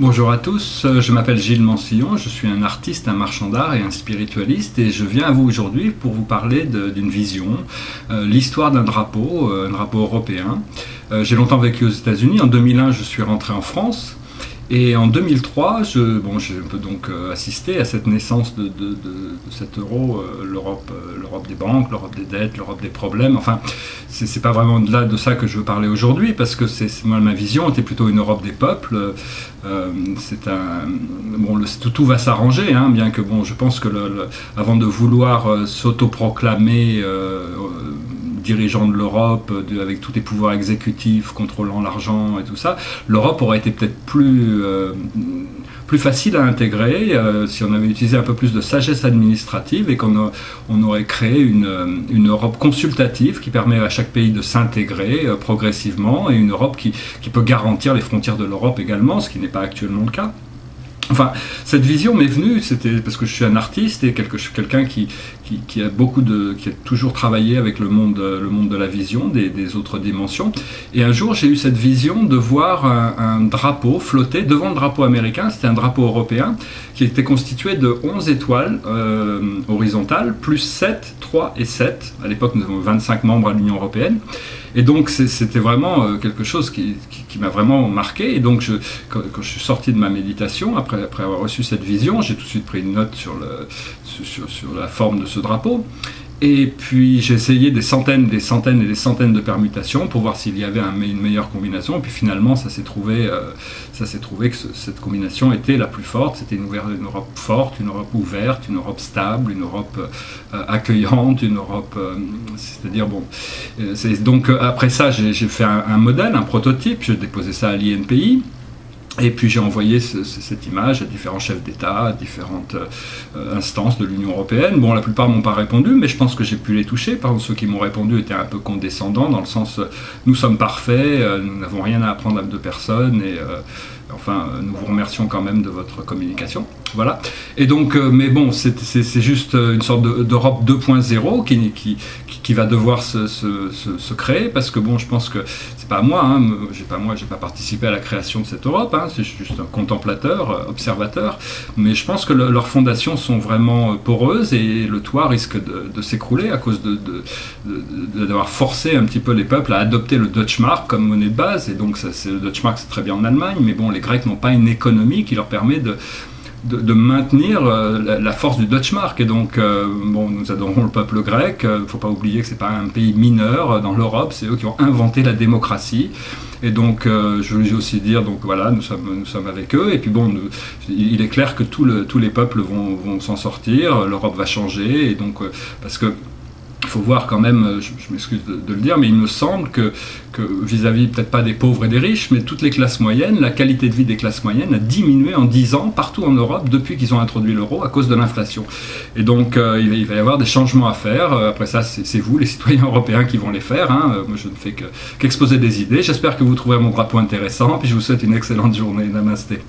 Bonjour à tous, je m'appelle Gilles Mansillon, je suis un artiste, un marchand d'art et un spiritualiste et je viens à vous aujourd'hui pour vous parler d'une vision, l'histoire d'un drapeau, un drapeau européen. J'ai longtemps vécu aux États-Unis, en 2001 je suis rentré en France et en 2003 je peux donc assister à cette naissance de cet euro, l'Europe des banques, l'Europe des dettes, l'Europe des problèmes, enfin c'est pas vraiment de ça que je veux parler aujourd'hui parce que moi ma vision était plutôt une Europe des peuples. Tout va s'arranger, hein, bien que je pense que avant de vouloir s'autoproclamer dirigeant de l'Europe, avec tous les pouvoirs exécutifs contrôlant l'argent et tout ça, l'Europe aurait été peut-être plus facile à intégrer si on avait utilisé un peu plus de sagesse administrative et qu'on aurait créé une Europe consultative qui permet à chaque pays de s'intégrer progressivement et une Europe qui peut garantir les frontières de l'Europe également, ce qui n'est pas actuellement le cas. Enfin, cette vision m'est venue, c'était parce que je suis un artiste et je suis quelqu'un qui a toujours travaillé avec le monde de la vision, des autres dimensions. Et un jour, j'ai eu cette vision de voir un drapeau flotter devant le drapeau américain. C'était un drapeau européen qui était constitué de 11 étoiles horizontales, plus 7, 3 et 7. À l'époque, nous avons 25 membres à l'Union européenne. Et donc c'était vraiment quelque chose qui m'a vraiment marqué. Et donc quand je suis sorti de ma méditation, après avoir reçu cette vision, j'ai tout de suite pris une note sur la forme de ce drapeau. Et puis j'ai essayé des centaines et des centaines de permutations pour voir s'il y avait une meilleure combinaison. Et puis finalement, ça s'est trouvé que cette combinaison était la plus forte. C'était une Europe forte, une Europe ouverte, une Europe stable, une Europe accueillante, une Europe... Donc après ça, j'ai fait un modèle, un prototype. J'ai déposé ça à l'INPI. Et puis j'ai envoyé cette image à différents chefs d'État, à différentes instances de l'Union européenne. Bon, la plupart m'ont pas répondu, mais je pense que j'ai pu les toucher. Par exemple, ceux qui m'ont répondu étaient un peu condescendants, dans le sens nous sommes parfaits, nous n'avons rien à apprendre de personne, et nous vous remercions quand même de votre communication. Voilà. Et donc, mais bon, c'est juste une sorte d'Europe 2.0 qui va devoir se créer, parce que je pense que c'est pas moi, hein, j'ai pas participé à la création de cette Europe, hein, c'est juste un contemplateur, observateur, mais je pense que leurs fondations sont vraiment poreuses et le toit risque de s'écrouler à cause d'avoir forcé un petit peu les peuples à adopter le Deutschmark comme monnaie de base. Et donc le Deutschmark, c'est très bien en Allemagne, mais bon, les Grecs n'ont pas une économie qui leur permet de maintenir la force du Deutschmark. Et donc, nous adorons le peuple grec. Il ne faut pas oublier que ce n'est pas un pays mineur dans l'Europe. C'est eux qui ont inventé la démocratie. Et donc, je voulais aussi dire, donc voilà, nous sommes avec eux. Et puis il est clair que tous les peuples vont s'en sortir. L'Europe va changer. Et donc, parce que il faut voir quand même, je m'excuse de le dire, mais il me semble que vis-à-vis peut-être pas des pauvres et des riches, mais toutes les classes moyennes, la qualité de vie des classes moyennes a diminué en 10 ans partout en Europe depuis qu'ils ont introduit l'euro à cause de l'inflation. Et donc il va y avoir des changements à faire. Après ça, c'est vous, les citoyens européens, qui vont les faire, hein. Moi, je ne fais qu'exposer des idées. J'espère que vous trouverez mon drapeau intéressant, puis je vous souhaite une excellente journée. Namasté.